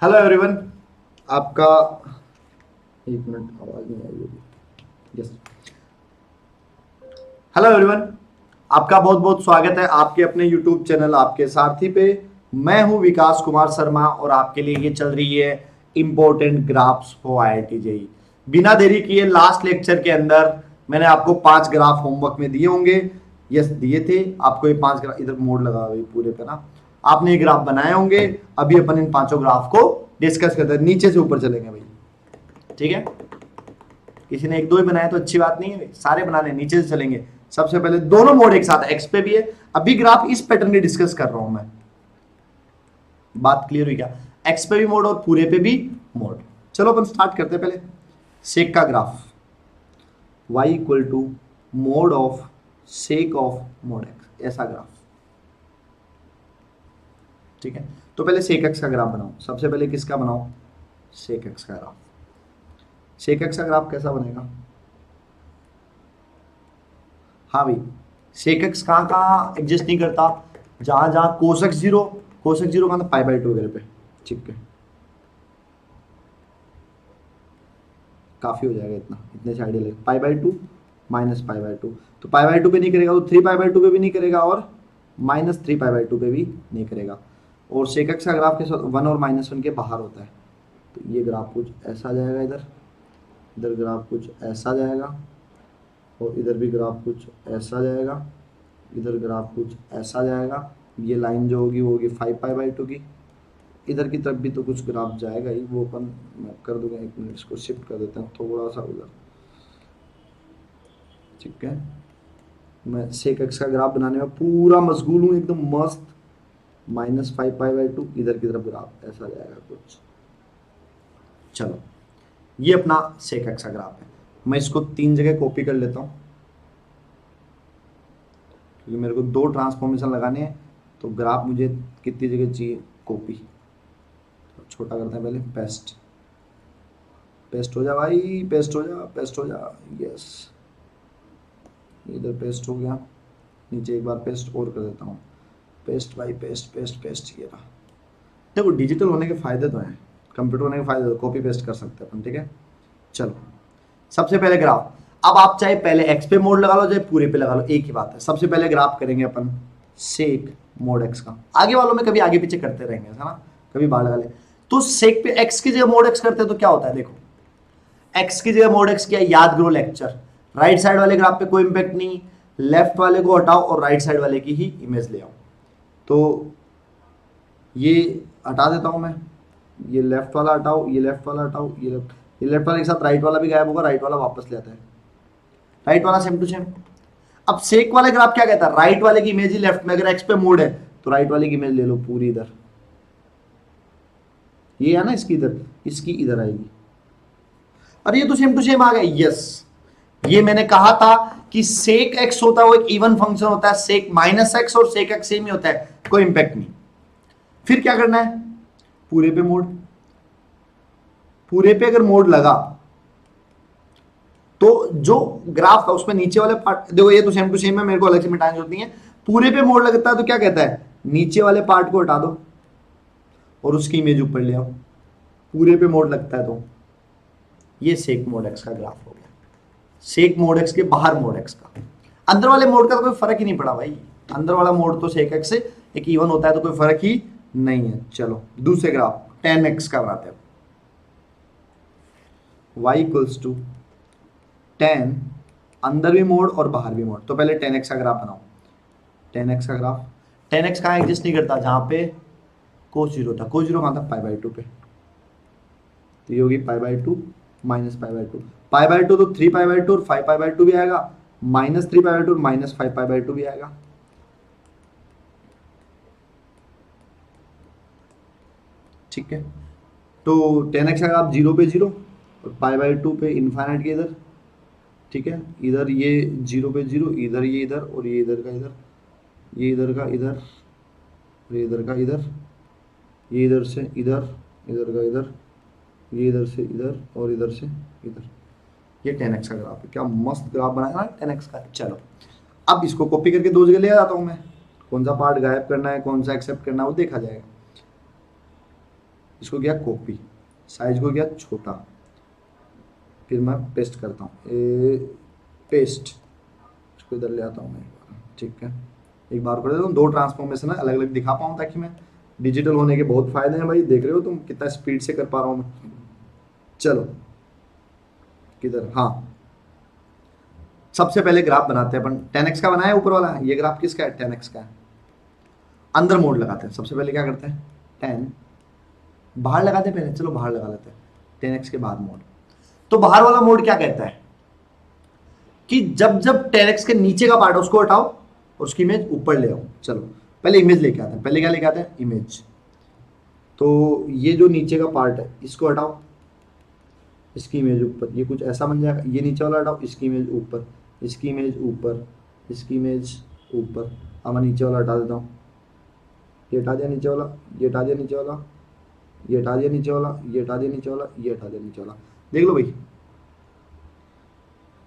Hello everyone. आपका एक minute, आवाज नहीं आई होगी। Yes, hello everyone. आपका बहुत बहुत स्वागत है आपके अपने यूट्यूब चैनल आपके सारथी पे। मैं हूं विकास कुमार शर्मा और आपके लिए ये चल रही है important graphs for IIT JEE. बिना देरी किए लास्ट लेक्चर के अंदर मैंने आपको 5 ग्राफ होमवर्क में दिए होंगे। यस, दिए थे आपको ये 5 ग्राफ। इधर मोड लगा हुआ है पूरे पे ना। आपने ये ग्राफ बनाए होंगे। अभी अपन इन 5 ग्राफ को डिस्कस करते हैं, नीचे से ऊपर चलेंगे भाई। ठीक है, किसी ने एक दो ही बनाया तो अच्छी बात नहीं है, सारे बनाने नीचे से चलेंगे। सबसे पहले दोनों मोड एक साथ, एक्स पे भी है। अभी ग्राफ इस पैटर्न की डिस्कस कर रहा हूं मैं। बात क्लियर हुई क्या? एक्स पे भी मोड और पूरे पे भी मोड। चलो अपन स्टार्ट करते हैं। पहले सेक का graph, y equal to mod of sec of mod x, ऐसा ग्राफ। ठीक है, तो पहले सेक एक्स का ग्राफ बनाओ। सबसे पहले किसका बनाओ? सेक एक्स का ग्राफ। सेक एक्स का ग्राफ कैसा बनेगा? हाँ भाई, सेक एक्स कहाँ कहाँ एग्जिस्ट नहीं करता? जहां जहां कोसेक जीरो, कोसेक जीरो कहाँ था? पाई बाई टू वगैरह पे। ठीक है, काफी हो जाएगा इतना, इतने से आइडिया लगे। Pi by two minus pi by two, तो पाई बाई टू पे नहीं करेगा तो 3 पाई बाई टू पे भी नहीं करेगा और -3 पाई बाई टू पे भी नहीं करेगा। और सेक एक्स का ग्राफ के साथ 1 और -1 के बाहर होता है। तो ये ग्राफ कुछ ऐसा जाएगा, इधर इधर ग्राफ कुछ ऐसा जाएगा और इधर भी ग्राफ कुछ ऐसा जाएगा, इधर ग्राफ कुछ ऐसा जाएगा। ये लाइन जो होगी वो होगी 5 पाई बाई टू की। इधर की तरफ भी तो कुछ ग्राफ जाएगा ही, वो अपन मैं कर दूंगा। एक मिनट, इसको शिफ्ट कर देते हैं थोड़ा सा उधर। ठीक है, मैं सेक एक्स का ग्राफ बनाने में पूरा मशगूल हूँ, एकदम मस्त। -5 पाई बाई टू, इधर की तरफ ग्राफ ऐसा जाएगा कुछ। चलो, ये अपना सेक एक्स का ग्राफ है। मैं इसको 3 जगह कॉपी कर लेता हूँ क्योंकि मेरे को 2 ट्रांसफॉर्मेशन लगाने हैं। तो ग्राफ मुझे कितनी जगह चाहिए? कॉपी। तो छोटा करते हैं पहले, पेस्ट। पेस्ट हो जा भाई, पेस्ट हो जा, पेस्ट हो जा। यस, इधर पेस्ट हो गया। नीचे एक बार पेस्ट और कर देता हूँ। पेस्ट भाई, पेस्ट पेस्ट पेस्ट, ये रहा। देखो, डिजिटल होने के फायदे तो हैं, कंप्यूटर होने के फायदे तो कॉपी पेस्ट कर सकते हैं अपन। ठीक है, चलो सबसे पहले ग्राफ। अब आप चाहे पहले एक्स पे मोड लगा लो चाहे पूरे पे लगा लो, एक ही बात है। सबसे पहले ग्राफ करेंगे अपन सेक मोड एक्स का। आगे वालों में कभी आगे पीछे करते रहेंगे, है ना, कभी बाहर लगा ले। तो सेक पे एक्स की जगह मोड एक्स करते हैं तो क्या होता है? देखो, एक्स की जगह मोड एक्स किया, याद करो लेक्चर। राइट साइड वाले ग्राफ पे कोई इंपैक्ट नहीं, लेफ्ट वाले को हटाओ और राइट साइड वाले की ही इमेज ले आओ। तो ये हटा देता हूं मैं, ये लेफ्ट वाला हटाओ, ये लेफ्ट वाला हटाओ, ये लेफ्ट वाले के साथ राइट वाला भी गायब होगा, राइट वाला वापस ले आता है। राइट वाला सेम टू सेम। अब सेक वाले ग्राफ क्या कहता है? राइट वाले की इमेज ही लेफ्ट में, अगर एक्स पे मोड है तो राइट वाले की इमेज ले लो पूरी इधर। ये है ना, इसकी इधर, इसकी इधर आएगी। अरे ये तो सेम टू सेम आ गया। यस, ये मैंने कहा था कि सेक एक्स होता है वो एक इवन फंक्शन होता है। सेक माइनस एक्स और सेक एक्स सेम ही होता है, कोई इंपैक्ट नहीं। फिर क्या करना है? पूरे पे मोड। पूरे पे अगर मोड लगा तो जो ग्राफ था उसमें नीचे वाले पार्ट, देखो ये तो सेम टू सेम है, मेरे को अलग से मिटाने की जरूरत नहीं है। पूरे पे मोड लगता है तो क्या कहता है? नीचे वाले पार्ट को हटा दो और उसकी इमेज ऊपर ले आओ। पूरे पे मोड लगता है तो ये सेक मोड एक्स का ग्राफ हो गया। सेक मोड एक्स के बाहर मोड एक्स का। अंदर वाले मोड का तो कोई फर्क ही नहीं पड़ा भाई। अंदर वाला मोड तो सेक एक्स से एक इवन होता है तो कोई फर्क ही नहीं है। चलो दूसरे ग्राफ tan x का बनाते हैं। y इक्वल्स टू tan, अंदर भी मोड और बाहर भी मोड। तो पहले tan x का ग्राफ बनाओ। tan x का ग्राफ, tan x कहाँ एग्जिस्ट नहीं करता? जहां पे कोस जीरो था। कोस जीरो कहाँ था? पाई बाई टू पे। तो ये होगी pi by two minus pi by two. Pi by two तो 3 पाई बाई टू और 5 पाई बाई टू भी आएगा, -3 पाई बाई टू और -5 पाई बाई टू भी आएगा। ठीक है, तो tan x का आप 0 पे 0 और पाई बाई टू पे इन्फाइनाइट के इधर। ठीक है, इधर ये 0 पे 0, इधर ये इधर और ये इधर का इधर, ये इधर का इधर, ये इधर का इधर, ये इधर से इधर, इधर का इधर, ये इधर से इधर और इधर से इधर। ये tan x का ग्राफ है। क्या मस्त ग्राफ बनाया ना tan x का। चलो अब इसको कॉपी करके 2 जगह ले आता हूँ मैं। कौन सा पार्ट गायब करना है, कौन सा एक्सेप्ट करना है वो देखा जाएगा। इसको किया कॉपी, साइज को किया छोटा, फिर मैं पेस्ट करता हूँ, पेस्ट, इसको इधर ले आता हूँ मैं एक बार, ठीक है। एक बार कर देता हूँ, दो ट्रांसफॉर्मेशन है अलग अलग दिखा पाऊँ ताकि मैं, डिजिटल होने के बहुत फायदे हैं भाई, देख रहे हो तुम कितना स्पीड से कर पा रहा हूँ मैं। चलो किधर, हाँ सबसे पहले ग्राफ बनाते हैं अपन, 10x का बनाया ऊपर वाला, ये ग्राफ किसका है, 10x का है। अंदर मोड लगाते हैं, सबसे पहले क्या करते हैं, 10 बाहर लगाते हैं पहले, चलो बाहर लगा लेते हैं, 10x के बाद मोड। तो बाहर वाला मोड क्या कहता है कि जब जब 10x के नीचे का पार्ट है उसको हटाओ और उसकी इमेज ऊपर ले आओ। चलो पहले इमेज लेके आते हैं, पहले क्या लेके आते हैं, इमेज। तो ये जो नीचे का पार्ट है इसको हटाओ, इसकी इमेज ऊपर, ये कुछ ऐसा बन जाएगा, ये नीचे वाला हटाओ, इसकी इमेज ऊपर, इसकी इमेज ऊपर, इसकी इमेज ऊपर। अब मैं नीचे वाला हटा देता हूँ, ये हटा दिया नीचे वाला, ये हटा दिया नीचे वाला, ये हटा दिया नीचे वाला, ये हटा दिया नीचे वाला, ये हटा दिया नीचे वाला। देख लो भाई,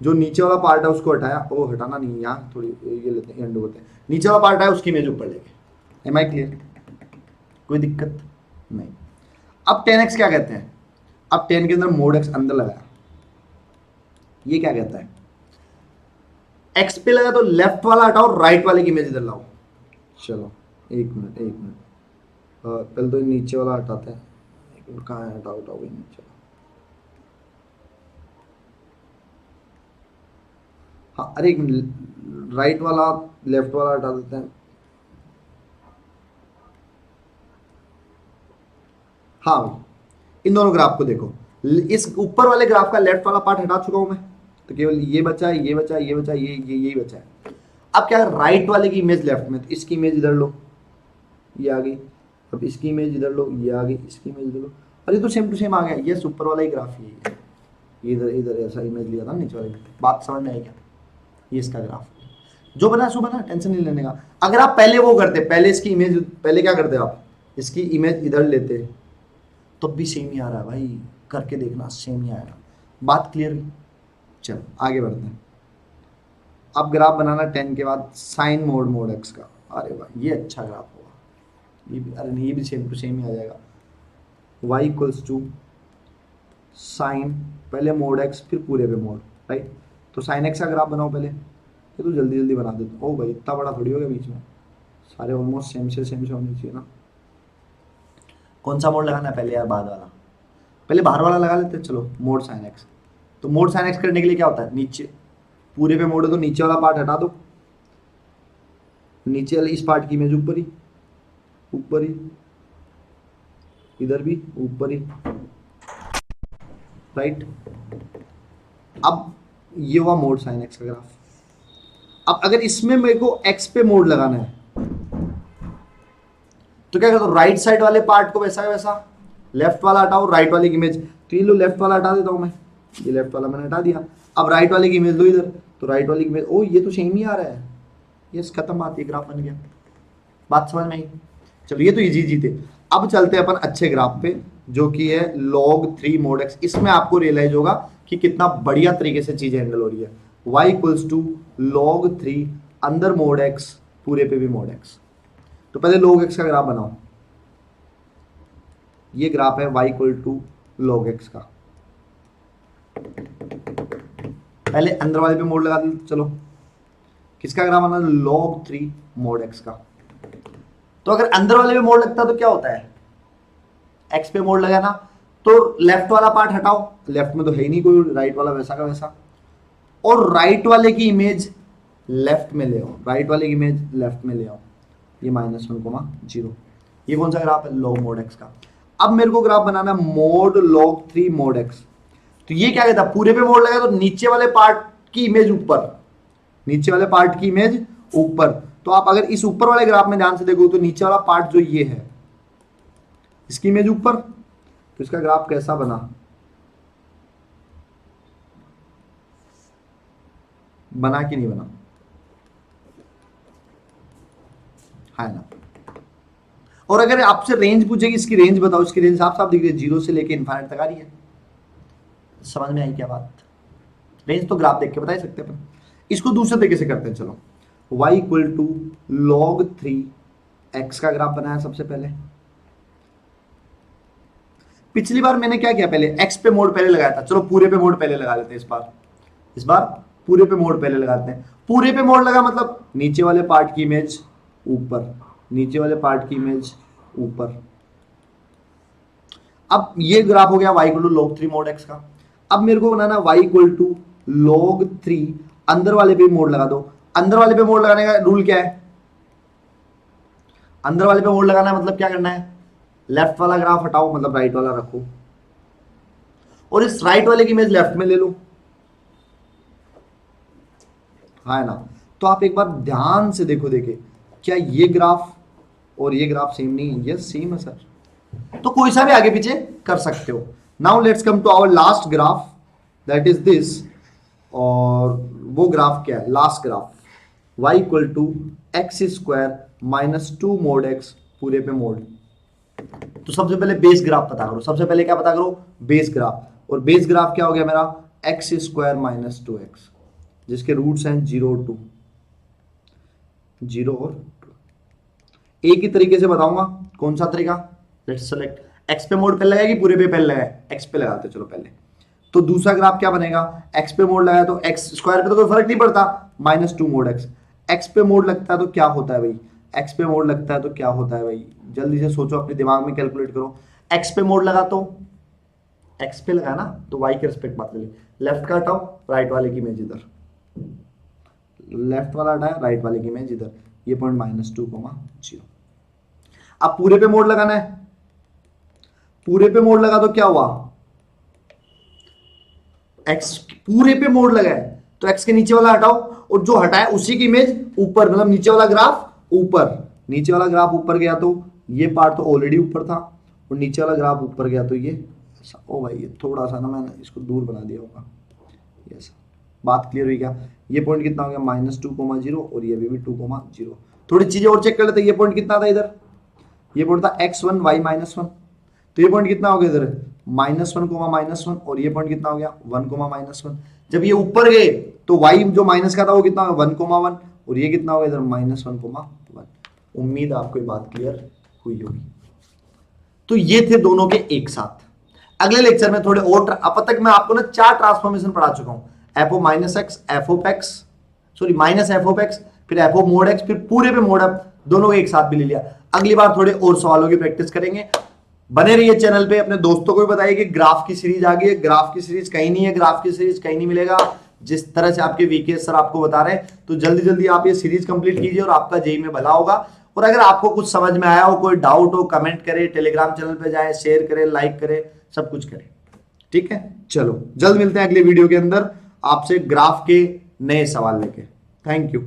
जो नीचे वाला पार्ट है उसको हटाया, वो हटाना नहीं है, यहाँ थोड़ी ये लेते हैं, एंड होते हैं, नीचे वाला पार्ट है उसकी इमेज ऊपर लेके। एम आई क्लियर, कोई दिक्कत नहीं। अब 10x क्या कहते हैं, अब 10 के अंदर मोड x अंदर लगाया, ये क्या कहता है, x पे लगा तो लेफ्ट वाला हटाओ, राइट वाले की इमेज इधर लाओ। चलो एक मिनट एक मिनट, पहले तो नीचे वाला हटाते हैं, एक मिनट कहाँ है, हटाओ हटाओ नीचे। हाँ अरे एक मिनट, राइट वाला लेफ्ट वाला हटा देते हैं। हाँ भाई, इन दोनों ग्राफ को देखो, इस ऊपर वाले ग्राफ का लेफ्ट वाला पार्ट हटा चुका हूं मैं, तो केवल ये बचा है, ये बचा है, ये बचा है, ये यही बचा है। अब क्या, राइट वाले की इमेज लेफ्ट में, तो इसकी इमेज इधर लो, ये आ गई। अब इसकी इमेज इधर लो, ये आ गई, इसकी इमेज इधर लो, और ये तो सेम टू सेम आ गया, ये ऊपर वाला ही ग्राफ यही है। ये इधर इधर ऐसा इमेज लिया था नीचे वाले, बात समझ में आई क्या, ये इसका ग्राफ जो बना सो बना, टेंशन नहीं लेने का। अगर आप पहले वो करते, पहले इसकी इमेज, पहले क्या करते आप, इसकी इमेज इधर लेते, तो भी सेम ही आ रहा है भाई, करके देखना सेम ही आएगा। बात क्लियर हुई, चलो आगे बढ़ते हैं। अब ग्राफ बनाना 10 के बाद साइन मोड, मोड एक्स का, अरे भाई ये अच्छा ग्राफ होगा, ये भी, अरे नहीं ये भी सेम टू सेम ही आ जाएगा। y इक्वल्स टू साइन, पहले मोड एक्स फिर पूरे पे मोड, राइट। तो साइन एक्स का ग्राफ बनाओ पहले, ये तो जल्दी जल्दी बना देते। ओ भाई इतना बड़ा थोड़ी हो गया बीच में, सारे ऑलमोस्ट सेम से होने चाहिए ना। कौन सा मोड लगाना है पहले यार, बाद वाला, पहले बाहर वाला लगा लेते हैं। चलो मोड साइन एक्स, तो मोड साइन एक्स करने के लिए क्या होता है, नीचे पूरे पे मोड है तो नीचे वाला पार्ट हटा दो, नीचे वाले इस पार्ट की इमेज ऊपर ही, ऊपर ही, इधर भी ऊपर ही, राइट। अब ये हुआ मोड साइन एक्स का ग्राफ। अब अगर इसमें मेरे को एक्स पे मोड लगाना है तो क्या करता हूँ, राइट साइड वाले पार्ट को वैसा वैसा, लेफ्ट वाला हटाओ, राइट वाले की इमेज, तो ये लो लेफ्ट वाला हटा देता हूँ मैं, ये लेफ्ट वाला मैंने हटा दिया। अब राइट वाले की इमेज लो इधर, तो राइट वाली की इमेज, ओ ये तो सेम ही आ रहा है, ये खत्म बात, ये ग्राफ बन गया। बात समझ में आई, चलो ये तो इजी इजी थे। अब चलते हैं अपन अच्छे ग्राफ पे, जो कि है log 3 mod x। इसमें आपको रियलाइज होगा कि कितना बढ़िया तरीके से चीजें हैंडल हो रही है। y इक्वल्स टू log 3 अंदर mod x, पूरे पे भी mod x। तो पहले log x का ग्राफ बनाओ, ये ग्राफ है y equal to log x का। पहले अंदर वाले पे मोड लगा दी, चलो किसका ग्राफ बना, log 3 mod x का। तो अगर अंदर वाले पे मोड लगता तो क्या होता है, x पे मोड लगाना, तो लेफ्ट वाला पार्ट हटाओ, लेफ्ट में तो है ही नहीं कोई, राइट वाला वैसा का वैसा, और राइट वाले की इमेज लेफ्ट में ले आओ, राइट वाले की इमेज लेफ्ट में ले आओ, ये -1,0। ये कौन सा ग्राफ है, log mod x का। अब मेरे को ग्राफ बनाना मोड log 3 mod x। तो ये क्या कहता है, पूरे पे मोड लगा तो नीचे वाले पार्ट की इमेज ऊपर, नीचे वाले पार्ट की इमेज ऊपर। तो आप अगर इस ऊपर वाले ग्राफ में ध्यान से देखो तो नीचे वाला पार्ट जो ये है, इसकी इमेज ऊपर, तो इसका ग्राफ कैसा बना, बना कि नहीं बना, है ना। और अगर आपसे रेंज पूछेगी, इसकी रेंज बताओ, इसकी रेंज साफ साफ दिख रही है, 0 से लेके इनफाइनाइट तक आ रही है। समझ में आई क्या बात, रेंज तो ग्राफ देख के बता ही सकते हैं। इसको दूसरे तरीके से करते हैं, चलो y equal to log 3 x का ग्राफ बनाया सबसे पहले, पिछली बार मैंने क्या किया, पहले एक्स पे मोड पहले लगाया था, चलो पूरे पे मोड पहले लगा लेते हैं इस बार पूरे पे मोड पहले लगाते हैं। पूरे पे मोड लगा मतलब नीचे वाले पार्ट की इमेज ऊपर, नीचे वाले पार्ट की इमेज ऊपर। अब ये ग्राफ हो गया y equal to log 3 mod x का। अब मेरे को बनाना y इक्वल टू log 3, अंदर वाले पे मोड लगा दो। अंदर वाले पे मोड लगाने का रूल क्या है, अंदर वाले पे मोड लगाना है मतलब क्या करना है, लेफ्ट वाला ग्राफ हटाओ मतलब राइट वाला रखो, और इस राइट वाले की इमेज लेफ्ट में ले लो, है ना। तो आप एक बार ध्यान से देखो, देखे क्या ये ग्राफ और ये ग्राफ सेम नहीं है, यस सेम है सर, तो कोई सा भी आगे पीछे कर सकते हो। Now let's come to our last graph, that is this. और वो ग्राफ क्या है, last graph y equal to x square minus 2 mod x पूरे पे मोड। तो सबसे पहले बेस ग्राफ पता करो, सबसे पहले क्या पता करो, बेस ग्राफ। और बेस ग्राफ क्या हो गया मेरा, एक्स स्क्वायर माइनस 2x, जिसके रूट्स हैं 0 और 2, 0 और 2। एक ही तरीके से बताऊंगा, कौन सा तरीका, लेट्स सेलेक्ट एक्स पे मोड पहले लगाएगी, पूरे पे पहले लगाए, एक्स पे लगाते चलो पहले। तो दूसरा ग्राफ क्या बनेगा, एक्स पे मोड लगाया तो एक्स स्क्वायर पे तो कोई फर्क नहीं पड़ता, माइनस 2 मोड एक्स। एक्स पे मोड लगता है तो क्या होता है भाई, एक्स पे मोड लगता है तो क्या होता है भाई, जल्दी से सोचो, अपने दिमाग में कैलकुलेट करो। एक्स पे मोड लगा तो एक्स पे लगा ना, तो वाई के रिस्पेक्ट बात करिए, लेफ्ट का हटाओ, राइट वाले की इमेज इधर, लेफ्ट वाला हटाया, राइट वाले की इमेज इधर, ये पॉइंट माइनस 2,0। अब पूरे पे मोड लगाना है, पूरे पे मोड लगा तो क्या हुआ, एक्स पूरे पे मोड लगा है तो एक्स के नीचे वाला हटाओ, और जो हटाया उसी की इमेज ऊपर, मतलब नीचे वाला ग्राफ ऊपर, नीचे वाला ग्राफ ऊपर गया तो ये पार्ट तो ऑलरेडी ऊपर था, और नीचे वाला ग्राफ ऊपर गया तो ये, ओ भाई ये थोड़ा सा ना मैंने इसको दूर बना दिया होगा, यस। बात क्लियर हुई क्या, ये पॉइंट कितना हो गया, -2,0, और ये भी 2,0। थोड़ी चीजें और चेक कर लेते हैं, ये पॉइंट कितना था इधर, ये पॉइंट था x1 y -1, तो ये पॉइंट कितना हो गया इधर, -1, और ये पॉइंट कितना हो गया 1, जब ये ऊपर गए तो y जो माइनस का था वो कितना हो गया 1,1, और ये कितना हो गया इधर -1,1। उम्मीद आपको ये बात क्लियर हुई होगी। तो ये थे दोनों के एक साथ। अगले लेक्चर में थोड़े और, अब तक मैं आपको ना 4 ट्रांसफॉर्मेशन पढ़ा चुका हूं, F minus x, F of x, sorry minus F of x, फिर एफ ऑफ मोड एक्स, फिर पूरे पे मोड अप, दोनों एक साथ भी ले लिया। अगली बार थोड़े और सवालों की प्रैक्टिस करेंगे। बने रहिए चैनल पे, अपने दोस्तों को भी बताइए कि ग्राफ की सीरीज आ गई है, ग्राफ की सीरीज कहीं नहीं है, ग्राफ की सीरीज कहीं नहीं मिलेगा, जिस तरह से आपके वीकेएस सर आपको बता रहे हैं। तो जल्दी जल्दी आप ये सीरीज कंप्लीट कीजिए और आपका जेईई में भला होगा। और अगर आपको कुछ समझ में आया हो, कोई डाउट हो, कमेंट करें, टेलीग्राम चैनल पे जाएं, शेयर करें, लाइक करें, सब कुछ करें, ठीक है। चलो जल्द मिलते हैं अगले वीडियो के अंदर आपसे ग्राफ के नए सवाल लेके। Thank you.